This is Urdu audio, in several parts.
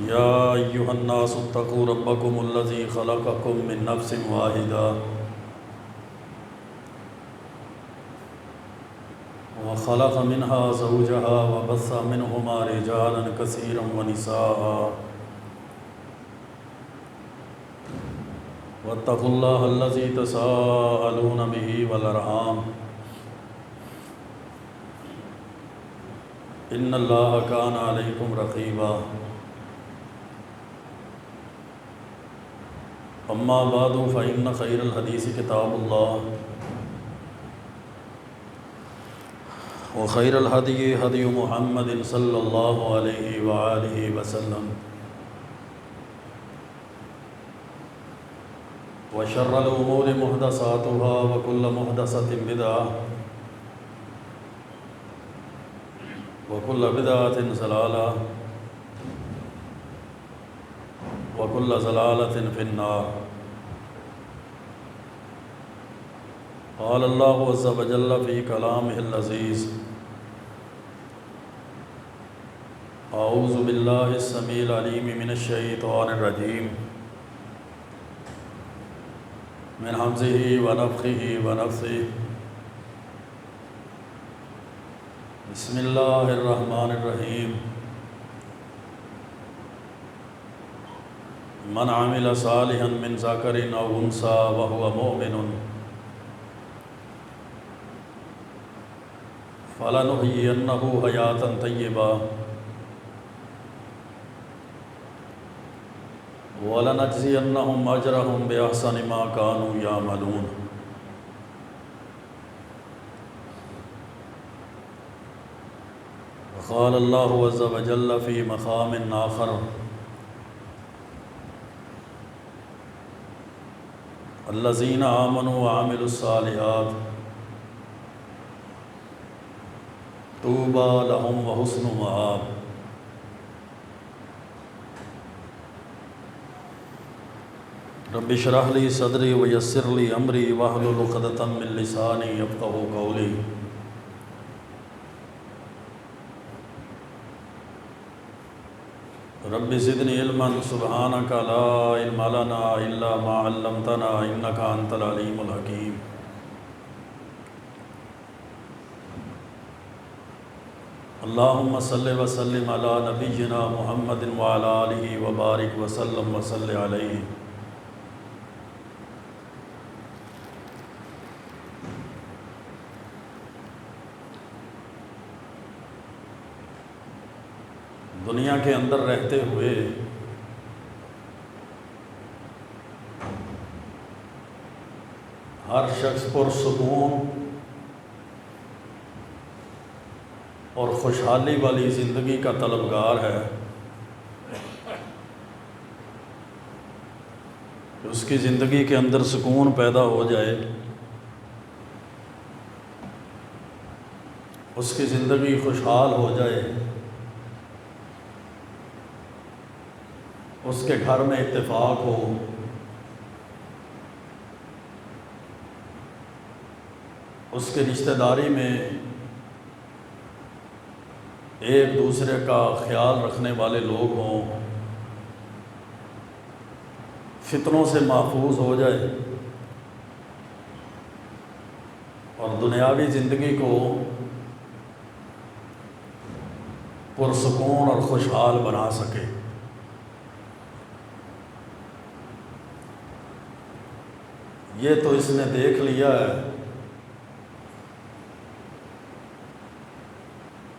یا ایہا الناس اتقوا ربکم الذی خلقکم من نفس واحدہ وخلق منها زوجها وبث منهما رجالا كثيرا ونساء واتقوا الله الذي تساءلون به والأرحام إن الله كان عليكم رقيبا أما بعد فإن خير الحديث كتاب الله وخير الهدي هدي محمد صلى الله عليه وآله وسلم وشر الأمور محدثاتها وكل محدثة بدعة وكل بدعة ضلالة وكل ضلالة في النار قال الله عز وجل في كلامه العزيز أعوذ بالله السميع العليم من الشيطان الرجيم من همزه ونفخه ونفثه بسم الله الرحمن الرحيم من عمل صالحا من ذكر أو أنثى وهو مؤمن فلنحيينه حياة طيبة وَلَنَجْزِيَنَّهُمْ أَجْرَهُمْ بِأَحْسَنِ مَا كَانُوا يَعْمَلُونَ وقال الله عز وجل في مقام آخر الذين آمنوا وعملوا الصالحات طوبى لهم وحسن مآب رب اشرح لي صدري ويسر لي امري واحلل عقدة من لساني يفقهوا قولي رب زدني علما سبحانك لا علم لنا الا ما علمتنا انك انت العليم الحكيم اللهم صل وسلم على نبينا محمد وعلى آله وبارك وسلم وصل عليه دنیا کے اندر رہتے ہوئے ہر شخص پرسکون اور خوشحالی والی زندگی کا طلبگار ہے کہ اس کی زندگی کے اندر سکون پیدا ہو جائے، اس کی زندگی خوشحال ہو جائے، اس کے گھر میں اتفاق ہو، اس کے رشتہ داری میں ایک دوسرے کا خیال رکھنے والے لوگ ہوں، فتنوں سے محفوظ ہو جائے اور دنیاوی زندگی کو پرسکون اور خوشحال بنا سکے۔ یہ تو اس نے دیکھ لیا ہے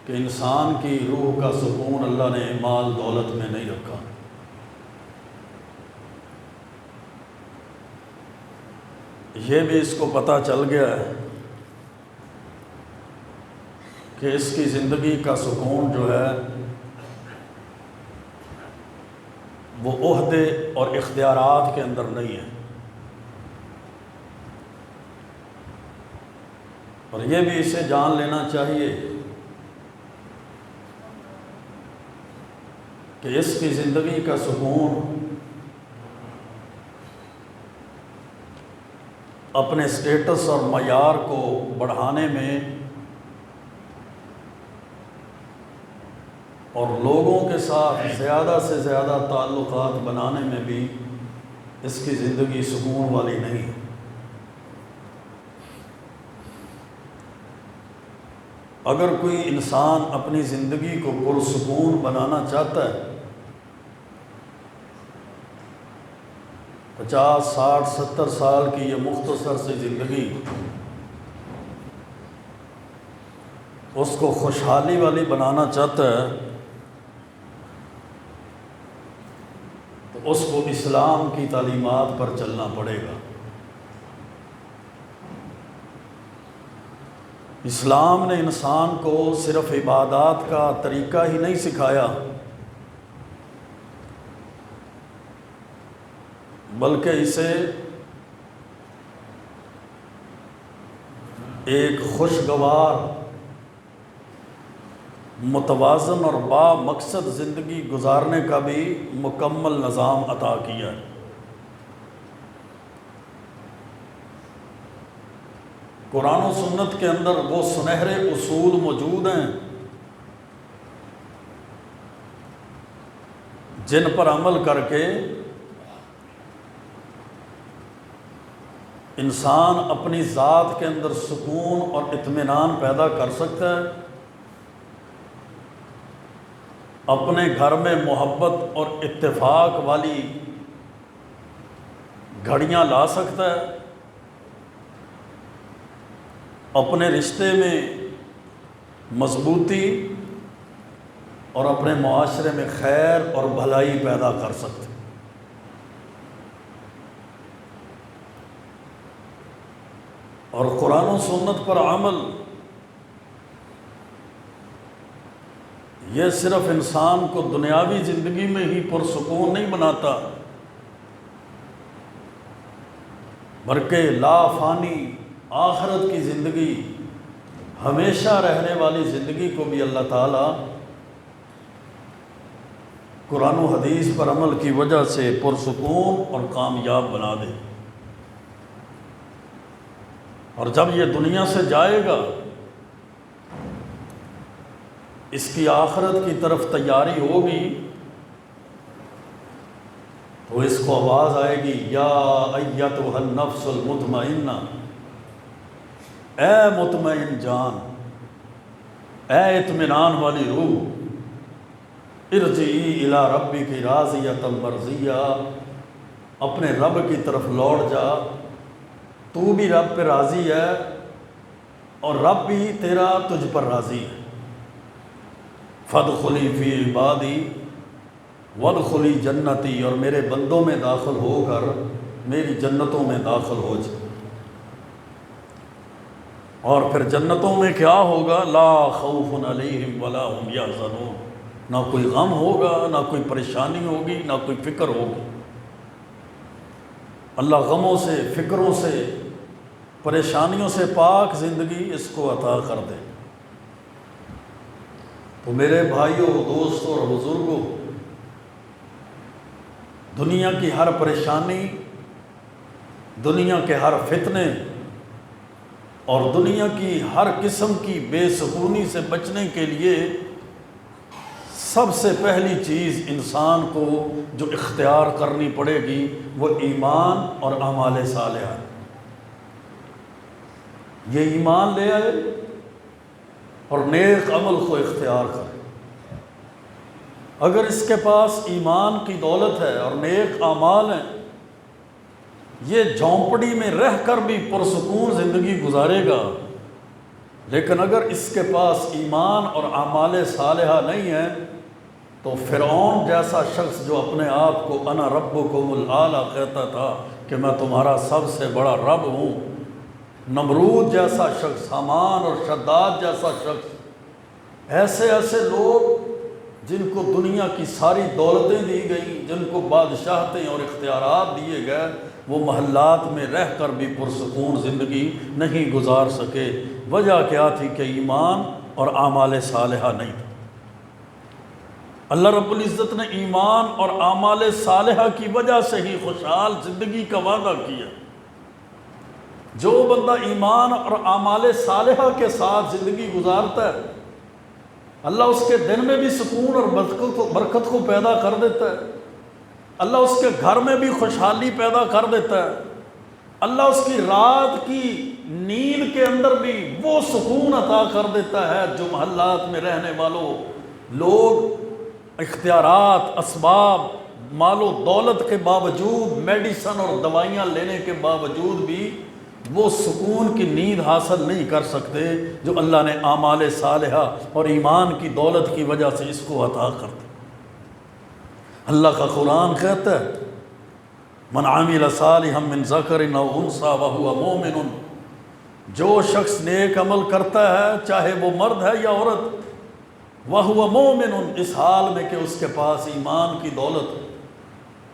کہ انسان کی روح کا سکون اللہ نے مال دولت میں نہیں رکھا، یہ بھی اس کو پتہ چل گیا ہے کہ اس کی زندگی کا سکون جو ہے وہ عہدے اور اختیارات کے اندر نہیں ہے، اور یہ بھی اسے جان لینا چاہیے کہ اس کی زندگی کا سکون اپنے سٹیٹس اور معیار کو بڑھانے میں اور لوگوں کے ساتھ زیادہ سے زیادہ تعلقات بنانے میں بھی اس کی زندگی سکون والی نہیں ہے۔ اگر کوئی انسان اپنی زندگی کو پرسکون بنانا چاہتا ہے، 50 60 70 سال کی یہ مختصر سی زندگی اس کو خوشحالی والی بنانا چاہتا ہے، تو اس کو اسلام کی تعلیمات پر چلنا پڑے گا۔ اسلام نے انسان کو صرف عبادات کا طریقہ ہی نہیں سکھایا، بلکہ اسے ایک خوشگوار، متوازن اور با مقصد زندگی گزارنے کا بھی مکمل نظام عطا کیا ہے۔ قرآن و سنت کے اندر وہ سنہرے اصول موجود ہیں جن پر عمل کر کے انسان اپنی ذات کے اندر سکون اور اطمینان پیدا کر سکتا ہے، اپنے گھر میں محبت اور اتفاق والی گھڑیاں لا سکتا ہے، اپنے رشتے میں مضبوطی اور اپنے معاشرے میں خیر اور بھلائی پیدا کر سکتے ہیں۔ اور قرآن و سنت پر عمل یہ صرف انسان کو دنیاوی زندگی میں ہی پرسکون نہیں بناتا، بلکہ لا فانی آخرت کی زندگی، ہمیشہ رہنے والی زندگی کو بھی اللہ تعالیٰ قرآن و حدیث پر عمل کی وجہ سے پرسکون اور کامیاب بنا دے۔ اور جب یہ دنیا سے جائے گا، اس کی آخرت کی طرف تیاری ہوگی، تو اس کو آواز آئے گی، یا ایتھا النفس المطمئنہ، اے مطمئن جان، اے اطمینان والی روح، ارجعی الی ربک راضیۃ مرضیہ، اپنے رب کی طرف لوٹ جا، تو بھی رب پہ راضی ہے اور رب بھی تیرا تجھ پر راضی ہے۔ فادخلی فی عبادی وادخلی جنتی، اور میرے بندوں میں داخل ہو کر میری جنتوں میں داخل ہو جا۔ اور پھر جنتوں میں کیا ہوگا؟ لا خوف علیہم ولا هم یحزنون، نہ کوئی غم ہوگا، نہ کوئی پریشانی ہوگی، نہ کوئی فکر ہوگی۔ اللہ غموں سے، فکروں سے، پریشانیوں سے پاک زندگی اس کو عطا کر دے۔ تو میرے بھائیوں، دوستوں اور بزرگوں، دنیا کی ہر پریشانی، دنیا کے ہر فتنے اور دنیا کی ہر قسم کی بے سکونی سے بچنے کے لیے سب سے پہلی چیز انسان کو جو اختیار کرنی پڑے گی وہ ایمان اور اعمال صالحہ۔ یہ ایمان لے آئے اور نیک عمل کو اختیار کرے۔ اگر اس کے پاس ایمان کی دولت ہے اور نیک اعمال ہیں، یہ جھونپڑی میں رہ کر بھی پرسکون زندگی گزارے گا۔ لیکن اگر اس کے پاس ایمان اور اعمال صالحہ نہیں ہے تو فرعون جیسا شخص جو اپنے آپ کو انا ربکم الاعلی کہتا تھا کہ میں تمہارا سب سے بڑا رب ہوں، نمرود جیسا شخص، حامان اور شداد جیسا شخص، ایسے لوگ جن کو دنیا کی ساری دولتیں دی گئیں، جن کو بادشاہتیں اور اختیارات دیے گئے، وہ محلات میں رہ کر بھی پرسکون زندگی نہیں گزار سکے۔ وجہ کیا تھی؟ کہ ایمان اور اعمال صالحہ نہیں تھا۔ اللہ رب العزت نے ایمان اور اعمال صالحہ کی وجہ سے ہی خوشحال زندگی کا وعدہ کیا۔ جو بندہ ایمان اور اعمال صالحہ کے ساتھ زندگی گزارتا ہے اللہ اس کے دن میں بھی سکون اور برکت کو پیدا کر دیتا ہے، اللہ اس کے گھر میں بھی خوشحالی پیدا کر دیتا ہے، اللہ اس کی رات کی نیند کے اندر بھی وہ سکون عطا کر دیتا ہے جو محلات میں رہنے والوں لوگ اختیارات، اسباب، مال و دولت کے باوجود، میڈیسن اور دوائیاں لینے کے باوجود بھی وہ سکون کی نیند حاصل نہیں کر سکتے جو اللہ نے اعمال صالحہ اور ایمان کی دولت کی وجہ سے اس کو عطا کر دیا۔ اللہ کا قرآن کہتا ہے من عمل صالحا من ذکر او انثی وہو مؤمن، جو شخص نیک عمل کرتا ہے چاہے وہ مرد ہے یا عورت، وہو مؤمن، اس حال میں کہ اس کے پاس ایمان کی دولت،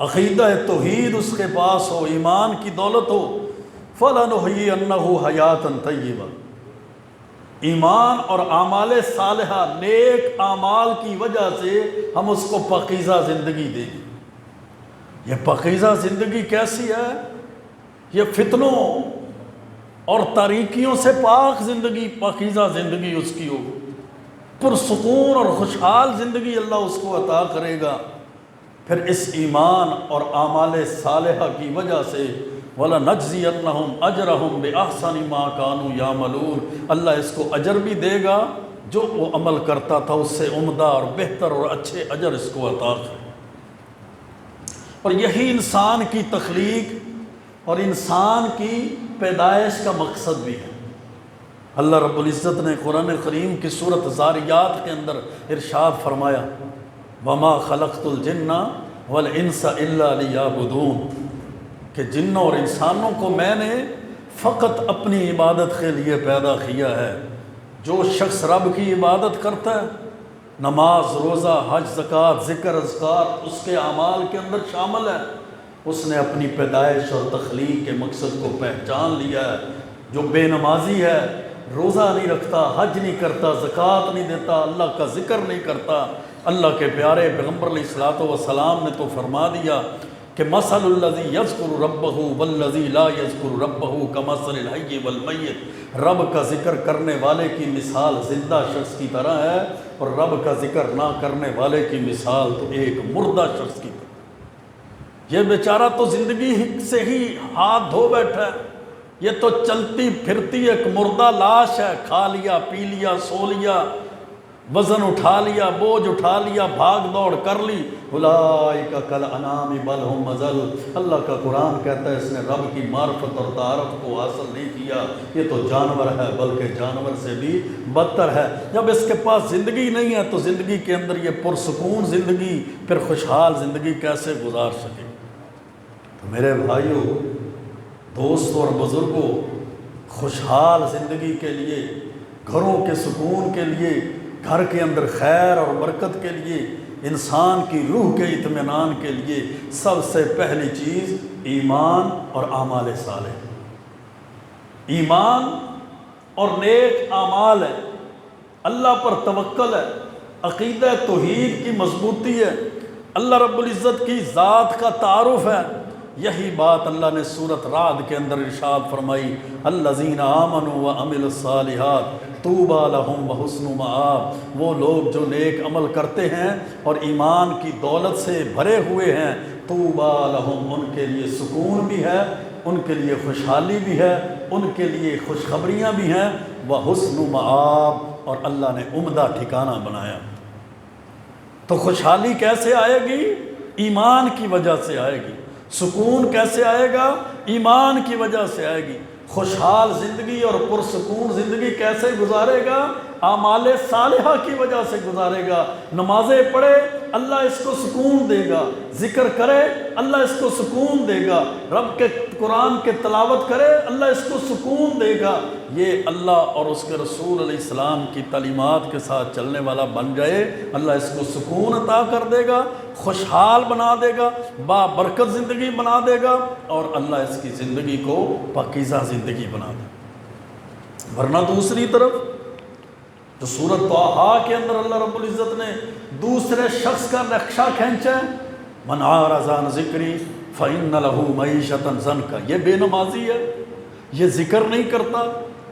عقیدہ توحید اس کے پاس ہو، ایمان کی دولت ہو، فَلَنُحْيِيَنَّهُ حَيَاتًا طَيِّبَةً، ایمان اور اعمال صالحہ نیک اعمال کی وجہ سے ہم اس کو پاکیزہ زندگی دیں گے۔ یہ پاکیزہ زندگی کیسی ہے؟ یہ فتنوں اور تاریکیوں سے پاک زندگی، پاکیزہ زندگی اس کی ہو، پرسکون اور خوشحال زندگی اللہ اس کو عطا کرے گا۔ پھر اس ایمان اور اعمال صالحہ کی وجہ سے وَلَنَجْزِيَنَّهُمْ أَجْرَهُمْ بِأَحْسَنِ مَا كَانُوا يَعْمَلُونَ، اللہ اس کو اجر بھی دے گا جو وہ عمل کرتا تھا اس سے عمدہ اور بہتر اور اچھے اجر اس کو عطا کرے۔ اور یہی انسان کی تخلیق اور انسان کی پیدائش کا مقصد بھی ہے۔ اللہ رب العزت نے قرآن کریم کی سورۃ ذاریات کے اندر ارشاد فرمایا وَمَا خَلَقْتُ الْجِنَّ وَالْإِنسَ إِلَّا لِيَعْبُدُونَ، کہ جنوں اور انسانوں کو میں نے فقط اپنی عبادت کے لیے پیدا کیا ہے۔ جو شخص رب کی عبادت کرتا ہے، نماز، روزہ، حج، زکوٰۃ، ذکر، اذکار اس کے اعمال کے اندر شامل ہے، اس نے اپنی پیدائش اور تخلیق کے مقصد کو پہچان لیا ہے۔ جو بے نمازی ہے، روزہ نہیں رکھتا، حج نہیں کرتا، زکوٰۃ نہیں دیتا، اللہ کا ذکر نہیں کرتا، اللہ کے پیارے پیغمبر علیہ الصلوۃ والسلام نے تو فرما دیا کہ مثل الذی یذکر ربہ والذی لا یذکر ربہ کمثل الحی والمیت، رب کا ذکر کرنے والے کی مثال زندہ شخص کی طرح ہے اور رب کا ذکر نہ کرنے والے کی مثال تو ایک مردہ شخص کی طرح۔ یہ بیچارہ تو زندگی سے ہی ہاتھ دھو بیٹھا ہے، یہ تو چلتی پھرتی ایک مردہ لاش ہے، کھا لیا، پی لیا، سو لیا، وزن اٹھا لیا، بوجھ اٹھا لیا، بھاگ دوڑ کر لی، اولئک کالانعام بل ھم اضل۔ اللہ کا قرآن کہتا ہے اس نے رب کی معرفت اور تعارف کو حاصل نہیں کیا، یہ تو جانور ہے بلکہ جانور سے بھی بدتر ہے۔ جب اس کے پاس زندگی نہیں ہے تو زندگی کے اندر یہ پرسکون زندگی، پھر خوشحال زندگی کیسے گزار سکے؟ تو میرے بھائیوں، دوستوں اور بزرگوں، خوشحال زندگی کے لیے، گھروں کے سکون کے لیے، گھر کے اندر خیر اور برکت کے لیے، انسان کی روح کے اطمینان کے لیے سب سے پہلی چیز ایمان اور اعمال صالح، ایمان اور نیک اعمال ہے، اللہ پر توکل ہے، عقیدہ توحید کی مضبوطی ہے، اللہ رب العزت کی ذات کا تعارف ہے۔ یہی بات اللہ نے سورۃ رعد کے اندر ارشاد فرمائی الذین آمنوا وعملوا الصالحات طوبی لہم وحسن مآب، وہ لوگ جو نیک عمل کرتے ہیں اور ایمان کی دولت سے بھرے ہوئے ہیں، طوبی لہم، ان کے لیے سکون بھی ہے، ان کے لیے خوشحالی بھی ہے، ان کے لیے خوشخبریاں بھی ہیں، وحسن مآب، اور اللہ نے عمدہ ٹھکانہ بنایا۔ تو خوشحالی کیسے آئے گی؟ ایمان کی وجہ سے آئے گی۔ سکون کیسے آئے گا؟ ایمان کی وجہ سے آئے گی۔ خوشحال زندگی اور پرسکون زندگی کیسے گزارے گا؟ اعمال صالحہ کی وجہ سے گزارے گا۔ نمازیں پڑھے اللہ اس کو سکون دے گا، ذکر کرے اللہ اس کو سکون دے گا، رب کے قرآن کے تلاوت کرے اللہ اس کو سکون دے گا۔ یہ اللہ اور اس کے رسول علیہ السلام کی تعلیمات کے ساتھ چلنے والا بن جائے، اللہ اس کو سکون عطا کر دے گا، خوشحال بنا دے گا، بابرکت زندگی بنا دے گا، اور اللہ اس کی زندگی کو پاکیزہ زندگی بنا دے گا۔ ورنہ دوسری طرف جو سورۃ طٰہٰ کے اندر اللہ رب العزت نے دوسرے شخص کا نقشہ کھینچا ہے، من اعرض عن ذکری فإن لہ معیشۃ ضنکا، یہ بے نمازی ہے، یہ ذکر نہیں کرتا،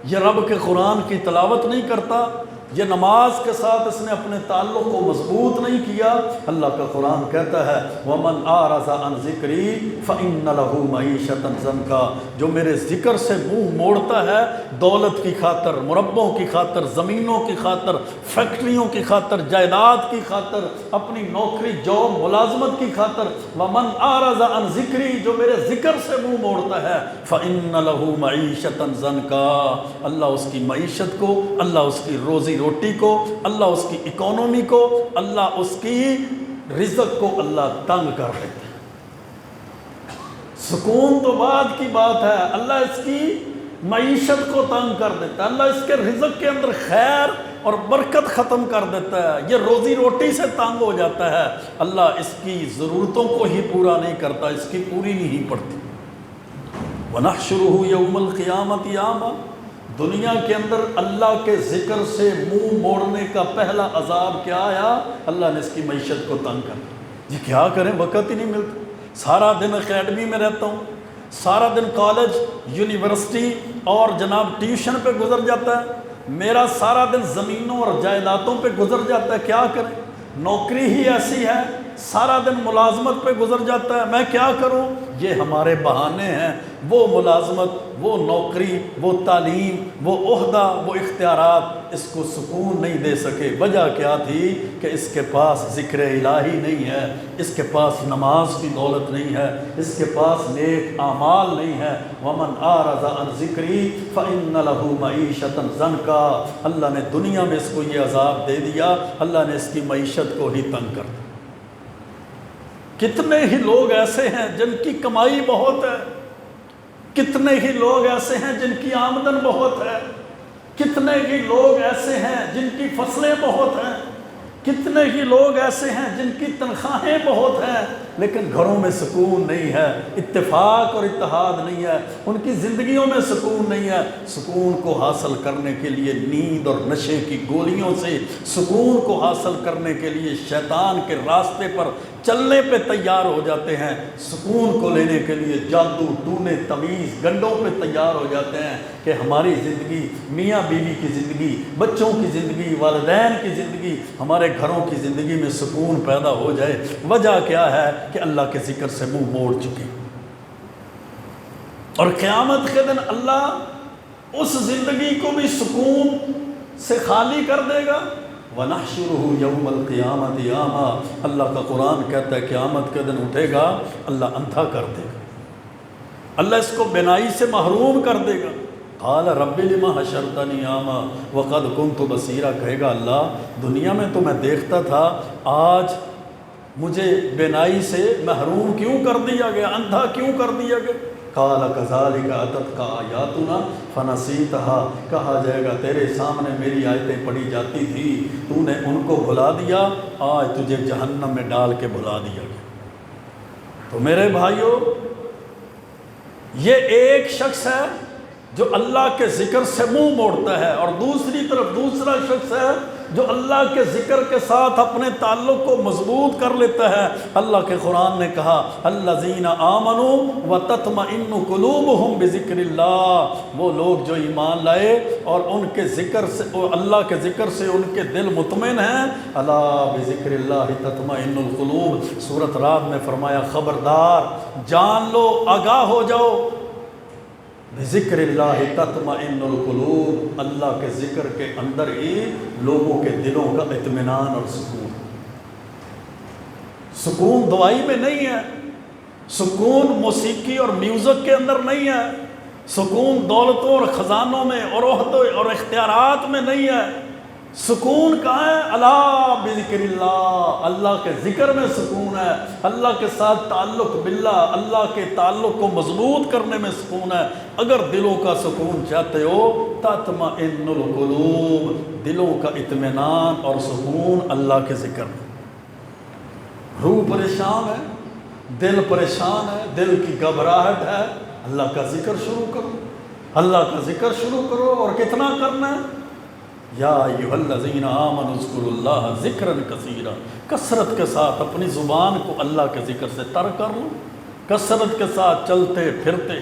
یہ رب کے قرآن کی تلاوت نہیں کرتا، یہ نماز کے ساتھ اس نے اپنے تعلق کو مضبوط نہیں کیا، اللہ کا قرآن کہتا ہے وَمَنْ أَعْرَضَ عَنْ ذِكْرِي فَإِنَّ لَهُ مَعِيشَةً ضَنْكًا، جو میرے ذکر سے منہ موڑتا ہے دولت کی خاطر، مربوں کی خاطر، زمینوں کی خاطر، فیکٹریوں کی خاطر، جائیداد کی خاطر، اپنی نوکری جاب ملازمت کی خاطر، وَمَنْ أَعْرَضَ عَنْ ذِكْرِي، جو میرے ذکر سے منہ موڑتا ہے، فَإِنَّ لَهُ مَعِيشَةً ضَنْكًا، اللہ اس کی معیشت کو، اللہ اس کی روزی روٹی کو، اللہ اس کی اکانومی کو، اللہ اس کی رزق کو اللہ تنگ کر دیتا ہے۔ سکون تو بعد کی بات ہے، اللہ اس کی معیشت کو تنگ کر دیتا ہے، اللہ اس کے رزق کے اندر خیر اور برکت ختم کر دیتا ہے، یہ روزی روٹی سے تنگ ہو جاتا ہے، اللہ اس کی ضرورتوں کو ہی پورا نہیں کرتا، اس کی پوری نہیں پڑتی۔ وَنَحْشُرُهُ يَوْمَ الْقِيَامَةِ أَعْمَى، دنیا کے اندر اللہ کے ذکر سے منہ موڑنے کا پہلا عذاب کیا آیا؟ اللہ نے اس کی معیشت کو تنگ کر دیا۔ جی کیا کریں، وقت ہی نہیں ملتا، سارا دن اکیڈمی میں رہتا ہوں، سارا دن کالج یونیورسٹی اور جناب ٹیوشن پہ گزر جاتا ہے، میرا سارا دن زمینوں اور جائیدادوں پہ گزر جاتا ہے، کیا کریں، نوکری ہی ایسی ہے، سارا دن ملازمت پہ گزر جاتا ہے، میں کیا کروں؟ یہ ہمارے بہانے ہیں، وہ ملازمت، وہ نوکری، وہ تعلیم، وہ عہدہ، وہ اختیارات اس کو سکون نہیں دے سکے۔ وجہ کیا تھی کہ اس کے پاس ذکر الہی نہیں ہے، اس کے پاس نماز کی دولت نہیں ہے، اس کے پاس نیک اعمال نہیں ہے۔ وَمَنْ أَعْرَضَ عَنْ ذِكْرِي فَإِنَّ لَهُ مَعِيشَةً ضَنْكًا، اللہ نے دنیا میں اس کو یہ عذاب دے دیا، اللہ نے اس کی معیشت کو ہی تنگ کر دیا۔ کتنے ہی لوگ ایسے ہیں جن کی کمائی بہت ہے، کتنے ہی لوگ ایسے ہیں جن کی آمدن بہت ہے، کتنے ہی لوگ ایسے ہیں جن کی فصلیں بہت ہیں، کتنے ہی لوگ ایسے ہیں جن کی تنخواہیں بہت ہیں، لیکن گھروں میں سکون نہیں ہے، اتفاق اور اتحاد نہیں ہے، ان کی زندگیوں میں سکون نہیں ہے۔ سکون کو حاصل کرنے کے لیے نیند اور نشے کی گولیوں سے، سکون کو حاصل کرنے کے لیے شیطان کے راستے پر چلنے پہ تیار ہو جاتے ہیں، سکون کو لینے کے لیے جادو ٹونے تمیز گنڈوں پہ تیار ہو جاتے ہیں کہ ہماری زندگی، میاں بیوی کی زندگی، بچوں کی زندگی، والدین کی زندگی، ہمارے گھروں کی زندگی میں سکون پیدا ہو جائے۔ وجہ کیا ہے کہ اللہ کے ذکر سے منہ موڑ چکے، اور قیامت کے دن اللہ اس زندگی کو بھی سکون سے خالی کر دے گا۔ وَنَحْشُرُهُ يَوْمَ الْقِيَامَةِ أَعْمَى، اللہ کا قرآن کہتا ہے قیامت کے دن اٹھے گا، اللہ اندھا کر دے گا، اللہ اس کو بینائی سے محروم کر دے گا۔ قال رب لما حشرتنی اعمی وقد كنت بصیرا، کہے گا اللہ دنیا میں تو میں دیکھتا تھا، آج مجھے بینائی سے محروم کیوں کر دیا گیا، اندھا کیوں کر دیا گیا؟ قال كذلك اتتك آیاتنا فنسیتها، کہا جائے گا تیرے سامنے میری آیتیں پڑھی جاتی تھی، تو نے ان کو بھلا دیا، آج تجھے جہنم میں ڈال کے بھلا دیا گیا۔ تو میرے بھائیوں، یہ ایک شخص ہے جو اللہ کے ذکر سے منہ موڑتا ہے، اور دوسری طرف دوسرا شخص ہے جو اللہ کے ذکر کے ساتھ اپنے تعلق کو مضبوط کر لیتا ہے۔ اللہ کے قرآن نے کہا الذین آمنوا وتطمئن قلوبہم بذکر اللہ، وہ لوگ جو ایمان لائے اور ان کے ذکر سے، اللہ کے ذکر سے ان کے دل مطمئن ہیں۔ الا بذکر اللہ تطمئن القلوب، سورۃ رعد میں فرمایا خبردار، جان لو، آگاہ ہو جاؤ، بذکر اللہ تطمئن القلوب، اللہ کے ذکر کے اندر ہی لوگوں کے دلوں کا اطمینان اور سکون۔ سکون دوائی میں نہیں ہے، سکون موسیقی اور میوزک کے اندر نہیں ہے، سکون دولتوں اور خزانوں میں اور عہدوں اور اختیارات میں نہیں ہے، سکون کہاں ہے؟ الا بذکر اللہ، اللہ کے ذکر میں سکون ہے، اللہ کے ساتھ تعلق باللہ، اللہ کے تعلق کو مضبوط کرنے میں سکون ہے۔ اگر دلوں کا سکون چاہتے ہو تطمئن القلوب، دلوں کا اطمینان اور سکون اللہ کے ذکر میں۔ روح پریشان ہے، دل پریشان ہے، دل کی گھبراہٹ ہے، اللہ کا ذکر شروع کرو، اللہ کا ذکر شروع کرو۔ اور کتنا کرنا ہے؟ یا ایھا الذین آمنوا اذکروا اللہ ذکرا کثیرا، کثرت کے ساتھ اپنی زبان کو اللہ کے ذکر سے تر کر لو، کثرت کے ساتھ چلتے پھرتے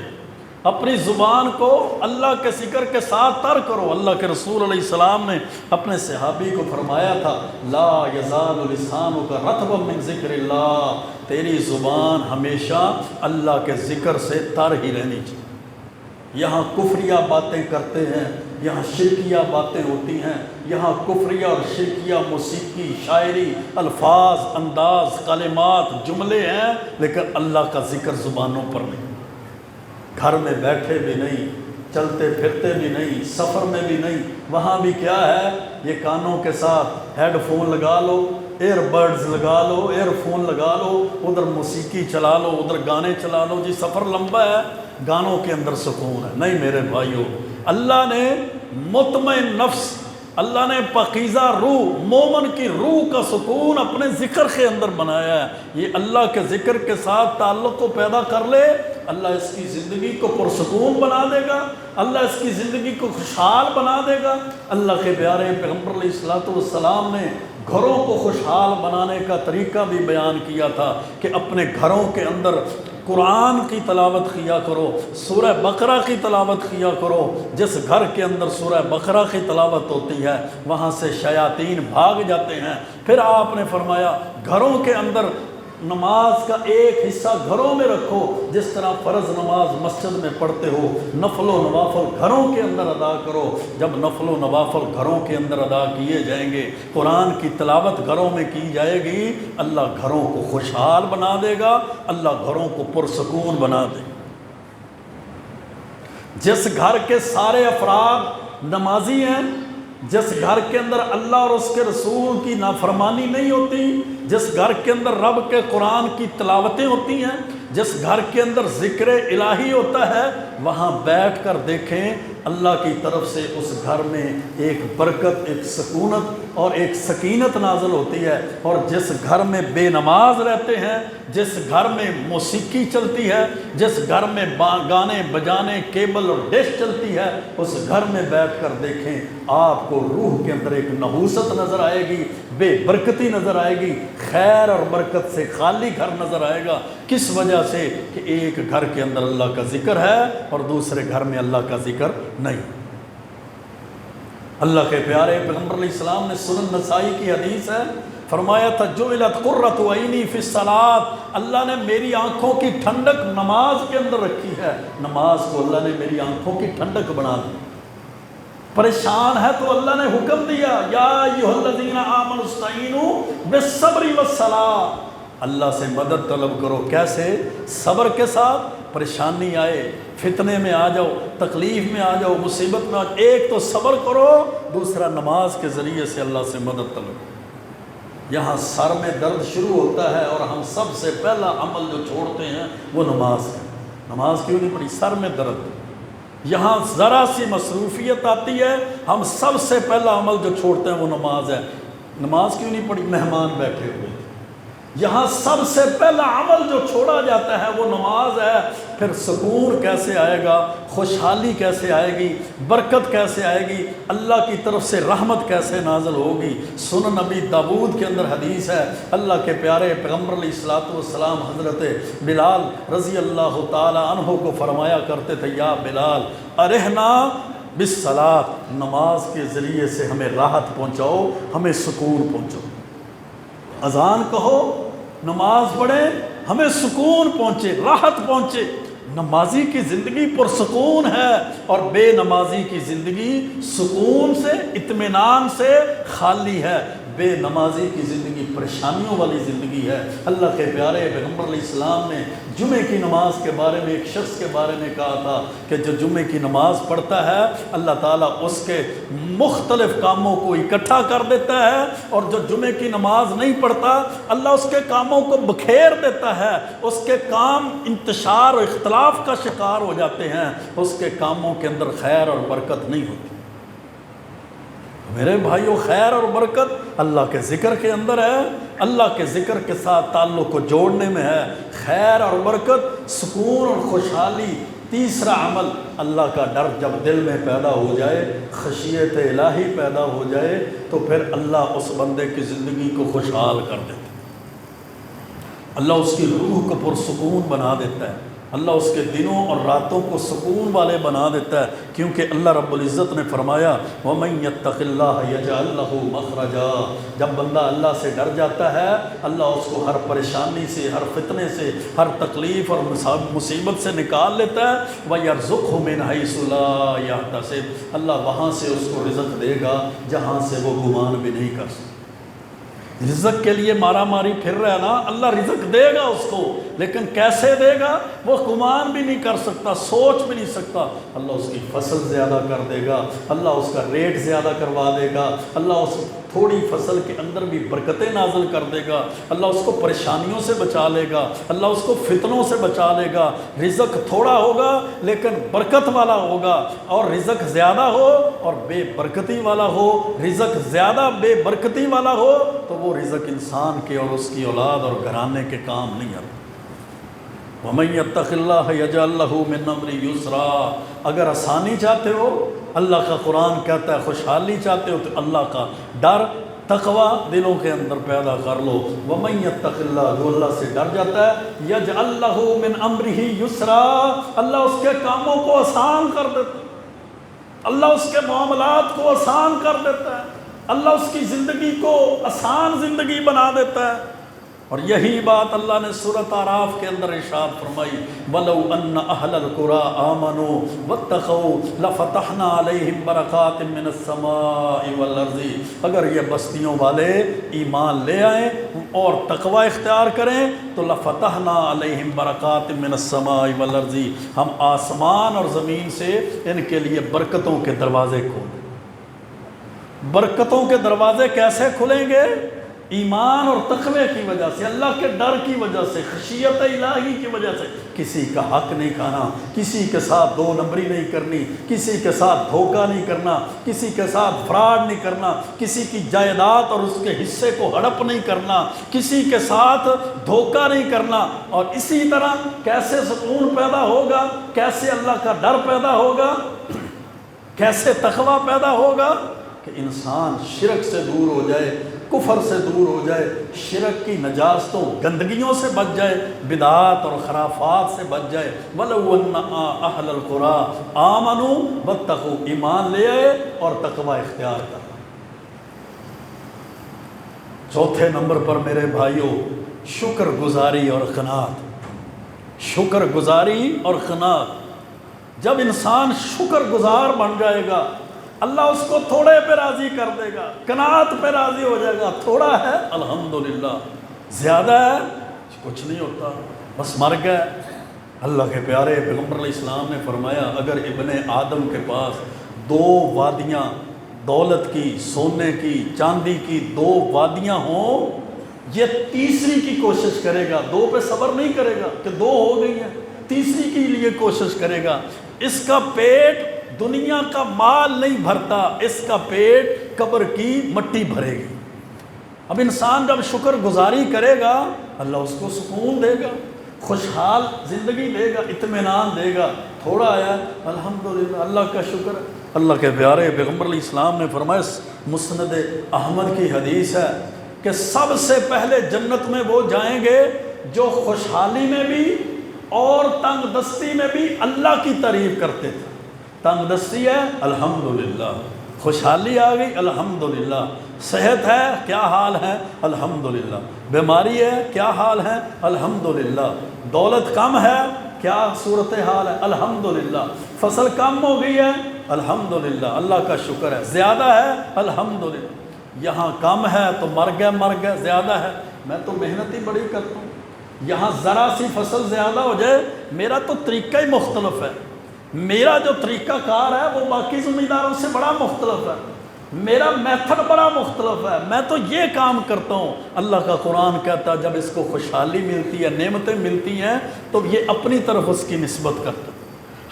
اپنی زبان کو اللہ کے ذکر کے ساتھ تر کرو۔ اللہ کے رسول علیہ السلام نے اپنے صحابی کو فرمایا تھا لا یزال لسانک رطبا من ذکر اللہ، تیری زبان ہمیشہ اللہ کے ذکر سے تر ہی رہنی چاہیے۔ یہاں کفریہ باتیں کرتے ہیں، یہاں شرکیہ باتیں ہوتی ہیں، یہاں کفریہ اور شرکیہ موسیقی، شاعری، الفاظ، انداز، کلمات، جملے ہیں، لیکن اللہ کا ذکر زبانوں پر نہیں۔ گھر میں بیٹھے بھی نہیں، چلتے پھرتے بھی نہیں، سفر میں بھی نہیں، وہاں بھی کیا ہے، یہ کانوں کے ساتھ ہیڈ فون لگا لو، ایئر بڈز لگا لو، ایئر فون لگا لو، ادھر موسیقی چلا لو، ادھر گانے چلا لو، جی سفر لمبا ہے، گانوں کے اندر سکون ہے۔ نہیں میرے بھائیوں، اللہ نے مطمئن نفس، اللہ نے پاکیزہ روح، مومن کی روح کا سکون اپنے ذکر کے اندر بنایا ہے۔ یہ اللہ کے ذکر کے ساتھ تعلق کو پیدا کر لے، اللہ اس کی زندگی کو پرسکون بنا دے گا، اللہ اس کی زندگی کو خوشحال بنا دے گا۔ اللہ کے پیارے پیغمبر علیہ الصلوۃ والسلام نے گھروں کو خوشحال بنانے کا طریقہ بھی بیان کیا تھا کہ اپنے گھروں کے اندر قرآن کی تلاوت کیا کرو، سورہ بقرہ کی تلاوت کیا کرو۔ جس گھر کے اندر سورہ بقرہ کی تلاوت ہوتی ہے وہاں سے شیاطین بھاگ جاتے ہیں۔ پھر آپ نے فرمایا گھروں کے اندر نماز کا ایک حصہ گھروں میں رکھو، جس طرح فرض نماز مسجد میں پڑھتے ہو، نفل و نوافل گھروں کے اندر ادا کرو۔ جب نفل و نوافل گھروں کے اندر ادا کیے جائیں گے، قرآن کی تلاوت گھروں میں کی جائے گی، اللہ گھروں کو خوشحال بنا دے گا، اللہ گھروں کو پرسکون بنا دے گا۔ جس گھر کے سارے افراد نمازی ہیں، جس گھر کے اندر اللہ اور اس کے رسول کی نافرمانی نہیں ہوتی، جس گھر کے اندر رب کے قرآن کی تلاوتیں ہوتی ہیں، جس گھر کے اندر ذکر الہی ہوتا ہے، وہاں بیٹھ کر دیکھیں اللہ کی طرف سے اس گھر میں ایک برکت، ایک سکونت اور ایک سکینت نازل ہوتی ہے۔ اور جس گھر میں بے نماز رہتے ہیں، جس گھر میں موسیقی چلتی ہے، جس گھر میں گانے بجانے، کیبل اور ڈش چلتی ہے، اس گھر میں بیٹھ کر دیکھیں آپ کو روح کے اندر ایک نحوست نظر آئے گی، بے برکتی نظر آئے گی، خیر اور برکت سے خالی گھر نظر آئے گا۔ کس وجہ سے؟ کہ ایک گھر کے اندر اللہ کا ذکر ہے اور دوسرے گھر میں اللہ کا ذکر نہیں۔ اللہ کے پیارے پیغمبر علیہ السلام نے سنن نسائی کی حدیث ہے، فرمایا تھا جعلت قرۃ عینی فی الصلاۃ، اللہ نے میری آنکھوں کی ٹھنڈک نماز کے اندر رکھی ہے۔ نماز کو اللہ نے میری آنکھوں کی ٹھنڈک بنا دی۔ پریشان ہے تو اللہ نے حکم دیا یا ایھا الذین آمنوا استعینوا بالصبر والصلاۃ، اللہ سے مدد طلب کرو۔ کیسے؟ صبر کے ساتھ۔ پریشانی آئے، فتنے میں آ جاؤ، تکلیف میں آ جاؤ، مصیبت میں آ جاؤ، ایک تو صبر کرو، دوسرا نماز کے ذریعے سے اللہ سے مدد طلب کرو۔ یہاں سر میں درد شروع ہوتا ہے اور ہم سب سے پہلا عمل جو چھوڑتے ہیں وہ نماز ہے۔ نماز کیوں نہیں پڑھی؟ سر میں درد۔ یہاں ذرا سی مصروفیت آتی ہے، ہم سب سے پہلا عمل جو چھوڑتے ہیں وہ نماز ہے۔ نماز کیوں نہیں پڑھی؟ مہمان بیٹھے ہوئے تھے۔ یہاں سب سے پہلا عمل جو چھوڑا جاتا ہے وہ نماز ہے۔ پھر سکون کیسے آئے گا، خوشحالی کیسے آئے گی، برکت کیسے آئے گی، اللہ کی طرف سے رحمت کیسے نازل ہوگی۔ سنن نبی داؤد کے اندر حدیث ہے، اللہ کے پیارے پیغمبر علیہ الصلوۃ والسلام حضرت بلال رضی اللہ تعالی عنہ کو فرمایا کرتے تھے یا بلال ارحنا بالصلاۃ، نماز کے ذریعے سے ہمیں راحت پہنچاؤ، ہمیں سکون پہنچاؤ۔ اذان کہو، نماز پڑھیں، ہمیں سکون پہنچے، راحت پہنچے۔ نمازی کی زندگی پرسکون ہے اور بے نمازی کی زندگی سکون سے، اطمینان سے خالی ہے۔ بے نمازی کی زندگی پریشانیوں والی زندگی ہے۔ اللہ کے پیارے پیغمبر علیہ السلام نے جمعے کی نماز کے بارے میں ایک شخص کے بارے میں کہا تھا کہ جو جمعے کی نماز پڑھتا ہے اللہ تعالیٰ اس کے مختلف کاموں کو اکٹھا کر دیتا ہے، اور جو جمعے کی نماز نہیں پڑھتا اللہ اس کے کاموں کو بکھیر دیتا ہے، اس کے کام انتشار اور اختلاف کا شکار ہو جاتے ہیں، اس کے کاموں کے اندر خیر اور برکت نہیں ہوتی۔ میرے بھائیو، خیر اور برکت اللہ کے ذکر کے اندر ہے، اللہ کے ذکر کے ساتھ تعلق کو جوڑنے میں ہے۔ خیر اور برکت، سکون اور خوشحالی۔ تیسرا عمل، اللہ کا ڈر جب دل میں پیدا ہو جائے، خشیت الہی پیدا ہو جائے، تو پھر اللہ اس بندے کی زندگی کو خوشحال کر دیتا ہے، اللہ اس کی روح کو پرسکون بنا دیتا ہے۔ اللہ اس کے دنوں اور راتوں کو سکون والے بنا دیتا ہے، کیونکہ اللہ رب العزت نے فرمایا وَمَن يَتَّقِ اللَّهَ يَجْعَل لَّهُ مَخْرَجًا، جب بندہ اللہ سے ڈر جاتا ہے اللہ اس کو ہر پریشانی سے، ہر فتنے سے، ہر تکلیف اور مصیبت سے نکال لیتا ہے۔ وَيَرْزُقْهُ مِنْ حَيْثُ لَا يَحْتَسِبُ، اللہ وہاں سے اس کو رزق دے گا جہاں سے وہ گمان بھی نہیں کر سکتا۔ رزق کے لیے مارا ماری پھر رہا ہے نا، اللہ رزق دے گا اس کو، لیکن کیسے دے گا وہ گمان بھی نہیں کر سکتا، سوچ بھی نہیں سکتا۔ اللہ اس کی فصل زیادہ کر دے گا، اللہ اس کا ریٹ زیادہ کروا دے گا، اللہ اس تھوڑی فصل کے اندر بھی برکتیں نازل کر دے گا، اللہ اس کو پریشانیوں سے بچا لے گا، اللہ اس کو فتنوں سے بچا لے گا۔ رزق تھوڑا ہوگا لیکن برکت والا ہوگا، اور رزق زیادہ ہو اور بے برکتی والا ہو، رزق زیادہ بے برکتی والا ہو تو وہ رزق انسان کے اور اس کی اولاد اور گھرانے کے کام نہیں آتا۔ وَمَن يَتَّقِ اللَّهَ يَجْعَل لَّهُ مِنْ أَمْرِهِ يُسْرًا، اگر آسانی چاہتے ہو اللہ کا قرآن کہتا ہے خوشحالی چاہتے ہو تو اللہ کا ڈر تقوی دلوں کے اندر پیدا کر لو۔ وَمَن يَتَّقِ اللَّهَ، جو اللہ سے ڈر جاتا ہے يَجْعَل لَّهُ مِنْ أَمْرِهِ يُسْرًا، اللہ اس کے کاموں کو آسان کر دیتا ہے، اللہ اس کے معاملات کو آسان کر دیتا ہے، اللہ اس کی زندگی کو آسان زندگی بنا دیتا ہے۔ اور یہی بات اللہ نے سورۃ اعراف کے اندر ارشاد فرمائی وَلَوْ أَنَّ أَهْلَ الْقُرَىٰ آمَنُوا وَاتَّقَوْا لَفَتَحْنَا عَلَيْهِمْ بَرَكَاتٍ مِّنَ السَّمَاءِ وَالْأَرْضِ، اگر یہ بستیوں والے ایمان لے آئیں اور تقوی اختیار کریں تو لَفَتَحْنَا عَلَيْهِمْ بَرَكَاتٍ مِّنَ السَّمَاءِ وَالْأَرْضِ، ہم آسمان اور زمین سے ان کے لیے برکتوں کے دروازے کھولیں۔ برکتوں کے دروازے کیسے کھلیں گے؟ ایمان اور تقوی کی وجہ سے، اللہ کے ڈر کی وجہ سے، خشیت الہی کی وجہ سے، کسی کا حق نہیں کھانا، کسی کے ساتھ دو نمبری نہیں کرنی، کسی کے ساتھ دھوکہ نہیں کرنا، کسی کے ساتھ فراڈ نہیں کرنا، کسی کی جائیداد اور اس کے حصے کو ہڑپ نہیں کرنا، کسی کے ساتھ دھوکہ نہیں کرنا۔ اور اسی طرح کیسے سکون پیدا ہوگا، کیسے اللہ کا ڈر پیدا ہوگا، کیسے تقوی پیدا ہوگا کہ انسان شرک سے دور ہو جائے، کفر سے دور ہو جائے، شرک کی نجاستوں گندگیوں سے بچ جائے، بدعات اور خرافات سے بچ جائے۔ وَلَوْ أَنَّ أَهْلَ الْقُرَىٰ آمَنُوا وَاتَّقُوا، ایمان لے آئے اور تقوی اختیار کر۔ چوتھے نمبر پر میرے بھائیوں شکر گزاری اور قناعت۔ شکر گزاری اور قناعت، جب انسان شکر گزار بن جائے گا اللہ اس کو تھوڑے پہ راضی کر دے گا، قناعت پہ راضی ہو جائے گا۔ تھوڑا ہے الحمدللہ، زیادہ ہے کچھ نہیں ہوتا، بس مر گئے۔ اللہ کے پیارے پیغمبر علیہ السلام نے فرمایا اگر ابن آدم کے پاس دو وادیاں دولت کی، سونے کی، چاندی کی دو وادیاں ہوں، یہ تیسری کی کوشش کرے گا، دو پہ صبر نہیں کرے گا کہ دو ہو گئی ہیں، تیسری کے لیے کوشش کرے گا۔ اس کا پیٹ دنیا کا مال نہیں بھرتا، اس کا پیٹ قبر کی مٹی بھرے گی۔ اب انسان جب شکر گزاری کرے گا اللہ اس کو سکون دے گا، خوشحال زندگی دے گا، اطمینان دے گا۔ تھوڑا آیا الحمدللہ، اللہ کا شکر ہے۔ اللہ کے پیارے پیغمبر علیہ السلام نے فرمایا، مسند احمد کی حدیث ہے کہ سب سے پہلے جنت میں وہ جائیں گے جو خوشحالی میں بھی اور تنگ دستی میں بھی اللہ کی تعریف کرتے تھے۔ تنگ دستی ہے الحمدللہ، خوشحالی آ گئی الحمدللہ، صحت ہے کیا حال ہے الحمدللہ، بیماری ہے کیا حال ہے الحمدللہ، دولت کم ہے کیا صورتحال ہے الحمدللہ، فصل کم ہو گئی ہے الحمدللہ، اللہ کا شکر ہے، زیادہ ہے الحمدللہ، یہاں کم ہے تو مر گئے، زیادہ ہے میں تو محنت ہی بڑی کرتا ہوں، یہاں ذرا سی فصل زیادہ ہو جائے میرا تو طریقہ ہی مختلف ہے، میرا جو طریقہ کار ہے وہ باقی زمینداروں سے بڑا مختلف ہے، میرا میتھڈ بڑا مختلف ہے، میں تو یہ کام کرتا ہوں۔ اللہ کا قرآن کہتا ہے جب اس کو خوشحالی ملتی ہے، نعمتیں ملتی ہیں تو یہ اپنی طرف اس کی نسبت کرتا ہے،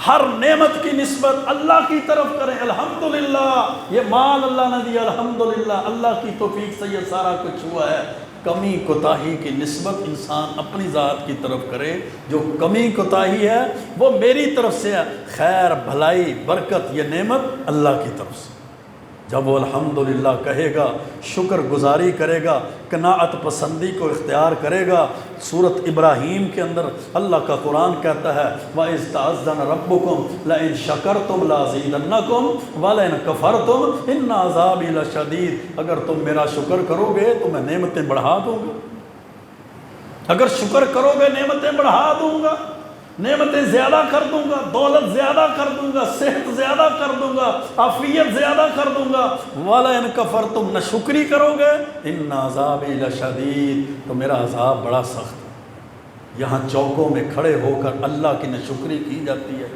ہر نعمت کی نسبت اللہ کی طرف کریں، الحمدللہ یہ مال اللہ نے دیا، الحمدللہ اللہ کی توفیق سے یہ سارا کچھ ہوا ہے۔ کمی کوتاہی کی نسبت انسان اپنی ذات کی طرف کرے، جو کمی کوتاہی ہے وہ میری طرف سے ہے، خیر بھلائی برکت یہ نعمت اللہ کی طرف سے۔ جب وہ الحمدللہ کہے گا، شکر گزاری کرے گا، قناعت پسندی کو اختیار کرے گا، سورۃ ابراہیم کے اندر اللہ کا قرآن کہتا ہے وَإِذْ تَعَذَّنَ رَبُّكُمْ لَئِن شَكَرْتُمْ لَأَزِيدَنَّكُمْ وَلَئِن كَفَرْتُمْ إِنَّ عَذَابِي لَشَدِيدٌ، اگر تم میرا شکر کرو گے تو میں نعمتیں بڑھا دوں گا، اگر شکر کرو گے نعمتیں بڑھا دوں گا، نعمتیں زیادہ کر دوں گا، دولت زیادہ کر دوں گا، صحت زیادہ کر دوں گا، عافیت زیادہ کر دوں گا۔ وَلَئِن كَفَرْتُمْ، نہ شکری کرو گے، إِنَّ عَذَابِي لَشَدِيدٌ، تو میرا عذاب بڑا سخت ہے۔ یہاں چوکوں میں کھڑے ہو کر اللہ کی ناشکری کی جاتی ہے،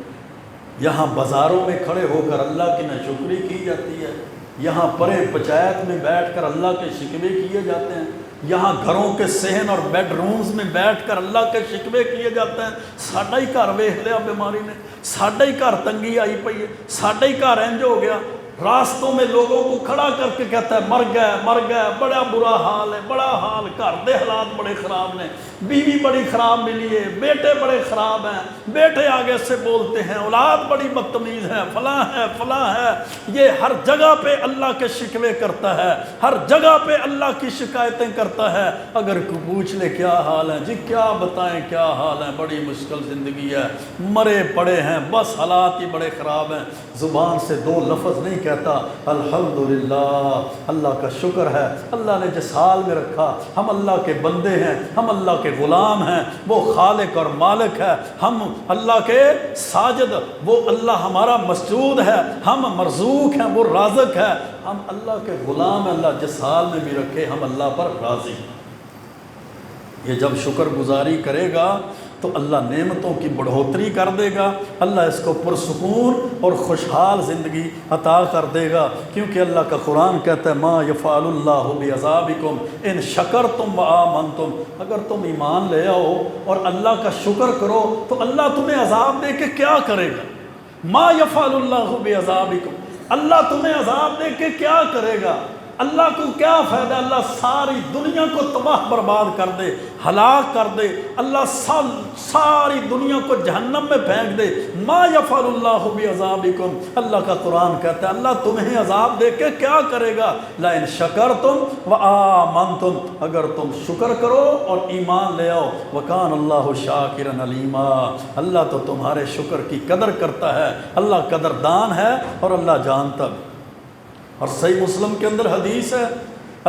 یہاں بازاروں میں کھڑے ہو کر اللہ کی ناشکری کی جاتی ہے، یہاں پرے پنچایت میں بیٹھ کر اللہ کے شکوے کیے جاتے ہیں، یہاں گھروں کے صحن اور بیڈ رومز میں بیٹھ کر اللہ کے شکوے کیے جاتے ہیں۔ ساڈا ہی گھر ویکھ لیا بیماری نے، ساڈا ہی گھر تنگی آئی پئی ہے، ساڈا ہی گھر انج ہو گیا، راستوں میں لوگوں کو کھڑا کر کے کہتا ہے مر گئے، بڑا برا حال ہے، بڑا حال، گھر دے حالات بڑے خراب نے، بیوی بڑی خراب ملی ہے، بیٹے بڑے خراب ہیں، بیٹے آگے سے بولتے ہیں، اولاد بڑی بدتمیز ہے، فلاں ہے۔ یہ ہر جگہ پہ اللہ کے شکوے کرتا ہے، ہر جگہ پہ اللہ کی شکایتیں کرتا ہے۔ اگر کوئی پوچھ لے کیا حال ہے، جی کیا بتائیں کیا حال ہے، بڑی مشکل زندگی ہے، مرے پڑے ہیں، بس حالات ہی بڑے خراب ہیں، زبان سے دو لفظ نہیں کہتا الحمدللہ، اللہ کا شکر ہے، اللہ نے جس حال میں رکھا، ہم اللہ کے بندے ہیں، ہم اللہ کے غلام ہیں، وہ خالق اور مالک ہے، ہم اللہ کے ساجد، وہ اللہ ہمارا مسجود ہے، ہم مرزوق ہیں، وہ رازق ہے، ہم اللہ کے غلام ہیں، اللہ جس حال میں بھی رکھے ہم اللہ پر راضی ہیں۔ یہ جب شکر گزاری کرے گا تو اللہ نعمتوں کی بڑھوتری کر دے گا، اللہ اس کو پرسکون اور خوشحال زندگی عطا کر دے گا، کیونکہ اللہ کا قرآن کہتا ہے ما یفعل اللہ بعذابکم ان شکرتم وآمنتم، اگر تم ایمان لے آؤ اور اللہ کا شکر کرو تو اللہ تمہیں عذاب دے کے کیا کرے گا؟ ما یفعل اللہ بعذابکم، اللہ تمہیں عذاب دے کے کیا کرے گا؟ اللہ کو کیا فائدہ؟ اللہ ساری دنیا کو تباہ برباد کر دے، ہلاک کر دے، اللہ ساری دنیا کو جہنم میں پھینک دے، ما یفعل اللہ بعذابکم، اللہ کا قرآن کہتا ہے اللہ تمہیں عذاب دے کے کیا کرے گا؟ لئن شکرتم وآمنتم، اگر تم شکر کرو اور ایمان لے آؤ، وکان اللہ شاکرا علیما، اللہ تو تمہارے شکر کی قدر کرتا ہے، اللہ قدردان ہے اور اللہ جانتا بھی۔ اور صحیح مسلم کے اندر حدیث ہے،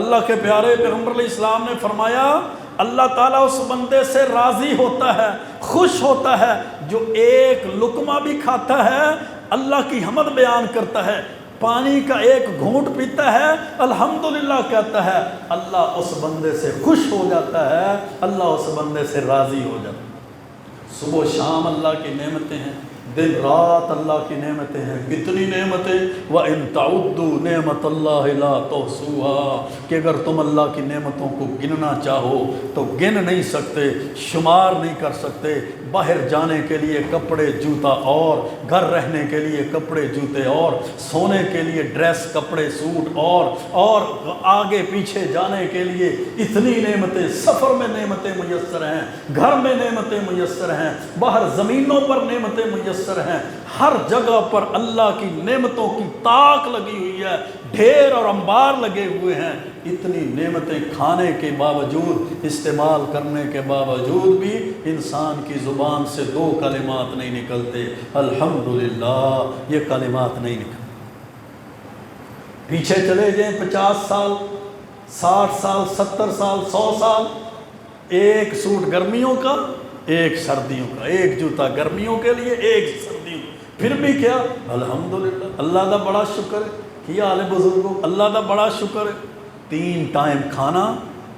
اللہ کے پیارے پیغمبر علیہ السلام نے فرمایا اللہ تعالیٰ اس بندے سے راضی ہوتا ہے، خوش ہوتا ہے جو ایک لقمہ بھی کھاتا ہے، اللہ کی حمد بیان کرتا ہے، پانی کا ایک گھونٹ پیتا ہے، الحمدللہ کہتا ہے، اللہ اس بندے سے خوش ہو جاتا ہے، اللہ اس بندے سے راضی ہو جاتا ہے۔ صبح و شام اللہ کی نعمتیں ہیں، دن رات اللہ کی نعمتیں ہیں، کتنی نعمتیں، وَإِن تَعُدُّوا نِعْمَةَ اللَّهِ لَا تُحْصُوهَا، کہ اگر تم اللہ کی نعمتوں کو گننا چاہو تو گن نہیں سکتے، شمار نہیں کر سکتے۔ باہر جانے کے لیے کپڑے جوتا اور، گھر رہنے کے لیے کپڑے جوتے اور، سونے کے لیے ڈریس کپڑے سوٹ اور آگے پیچھے جانے کے لیے اتنی نعمتیں، سفر میں نعمتیں میسر ہیں، گھر میں نعمتیں میسر ہیں، باہر زمینوں پر نعمتیں میسر ہیں، ہر جگہ پر اللہ کی نعمتوں کی طاق لگی ہوئی ہے، ڈھیر اور انبار لگے ہوئے ہیں۔ اتنی نعمتیں کھانے کے باوجود، استعمال کرنے کے باوجود بھی انسان کی زبان سے دو کلمات نہیں نکلتے، الحمدللہ، یہ کلمات نہیں نکلتے۔ پیچھے چلے جائیں 50 سال، 60 سال، 70 سال، 100 سال، ایک سوٹ گرمیوں کا، ایک سردیوں کا، ایک جوتا گرمیوں کے لیے، ایک سردیوں کا، پھر بھی کیا الحمدللہ، اللہ دا بڑا شکر ہے۔ کیا حال ہے بزرگوں؟ اللہ دا بڑا شکر ہے۔ 3 ٹائم کھانا،